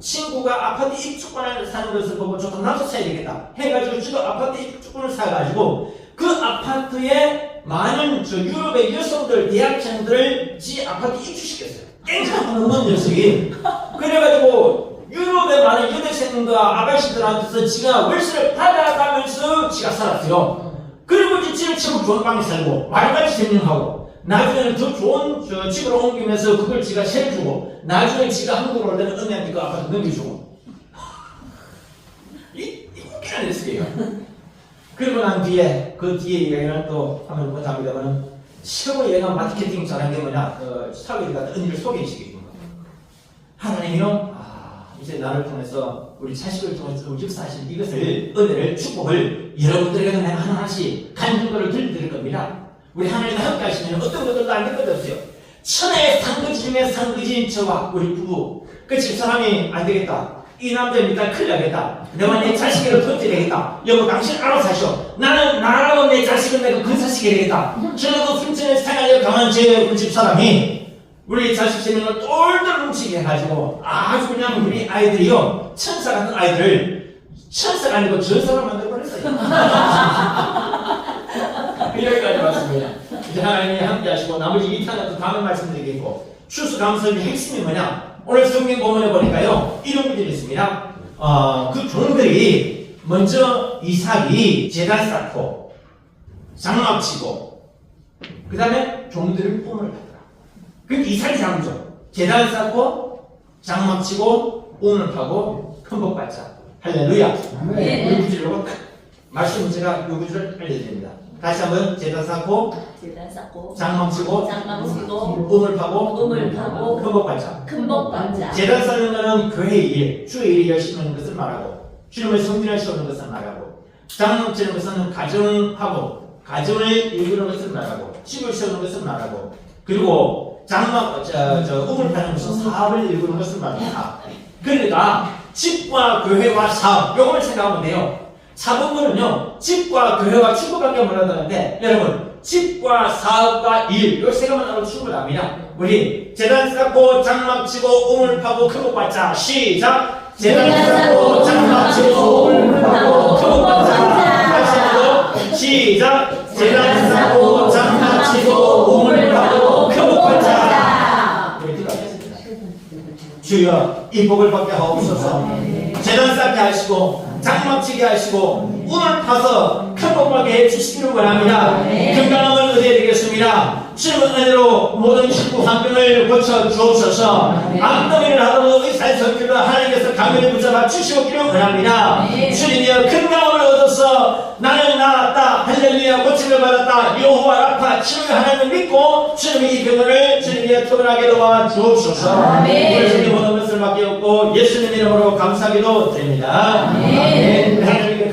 친구가 아파트 입주권을 사는 것을 보고 저도 나도 사야 되겠다 해가지고 지금 아파트 입주권을 사가지고 그 아파트에 많은 저 유럽의 여성들 대학생들을 지 아파트 입주시켰어요. 깽창 없는 녀석이. 그래가지고 유럽의 많은 여대생과 아가씨들한테서 지가 월세를 받아가면서 지가 살았어요. 그리고 이제 집을 치고 좋은 방에 살고 말같이 생명하고 나중에는 더 좋은 저 집으로 옮기면서 그걸 지가 세주고 나중에 지가 한국으로 올 때는 언니한테 그 아파트 넘겨주고 이 웃기는 녀석이에요. 그리고 난 뒤에 그 뒤에 얘기는 또 하면 못합니다만 최고 얘가 마케팅 잘한 게 뭐냐 사회를 갖다 언니를 소개시키는 거예요. 하나님이요 이제 나를 통해서 우리 자식을 통해서 역사하신 이것을 은혜를 축복을 여러분들에게 내가 하나씩 간증거를 들려드릴 겁니다. 우리 하나님과 함께 하시면 어떤 것들도 안 될 것 없어요. 천하의 상거지 중에 상거지인 저와 우리 부부 그 집사람이 안 되겠다. 이 남자는 일단 큰일 나겠다. 내가 내 자식을 터뜨리겠다. 여보 당신 알아서 하셔. 나는 나라고 내 자식을 내가 근사시켜야겠다. 저도 순천에 생활력 강한 제 집사람이 우리 자식 세명을 똘똘 뭉치게 해가지고 아주 그냥 우리 아이들이요 천사 같은 아이들을 천사가 아니고 전사로 만들어버렸어요. 여기까지 왔습니다. 이제 하나님이 함께 하시고 나머지 2탄은 또 다음에 말씀드리겠고 추수감사의 핵심이 뭐냐 오늘 성경 본문에 보니까요 이런 분들이 있습니다. 그 종들이 먼저 이삭이 제단 쌓고 장막 치고 그 다음에 종들을 뿜을 받더라. 그러니까 이삭이 장죠. 제단 쌓고 장막 치고 뿜을 파고 큰 복 받자. 할렐루야. 네. 이 구절로 말씀 제가 이 구절을 알려드립니다. 다시 한번 제단 쌓고 장막 치고 뿜을 파고 큰 복 받자. 제단 쌓는 것은 교회의 일, 주의 일이 열심히 하는 것을 말하고 주님을 성진하시는 것을 말하고 장막 치는 것은 가정하고 가정을 이루는 것을 말하고 집을 세우는 것을 말하고 그리고 장막 뿜을 파는 것은 사업을 이루는 것을 말합니다. 그러니까 집과 교회와 사업 요걸 생각하면 돼요. 4번문은요 집과 교회와 축구밖에 못하는데 여러분 집과 사업과 일 요 세 가지만 알아도 충분합니다. 우리 제단 쌓고 장막 치고 웅을 파고 큰 복 받자. 시작. 제단 쌓고 장막 치고 웅을 파고 큰 복 받자. 다시 한번 시작. 제단 쌓고 장막 치고 웅을 파고 큰 복 받자. 우리 들어가겠습니다. 주여 이 복을 받게 하옵소서. 제단 쌓게 하시고 장막 치게 하시고 운을 파서 큰 복 받게 해주시기를 원합니다. 건강함을 의뢰드리겠습니다. 주님의 은혜로 모든 식구 환경을 고쳐 주옵소서. 암더미를 하도록 의사의 성질로 하나님께서 강면을 붙잡아 주시기를 원합니다. 주님이여 건강함을 얻어서 나는 나았다 할렐루야 고침을 받았다 여호와 라파 치료의 하나님을 믿고 주님이 이 병을 주님이여 퇴원하게 도와 주옵소서. 우리 주님 모든 것을 맡기옵고 예수님 이름으로 감사하기도 됩니다. 아멘. 하나님께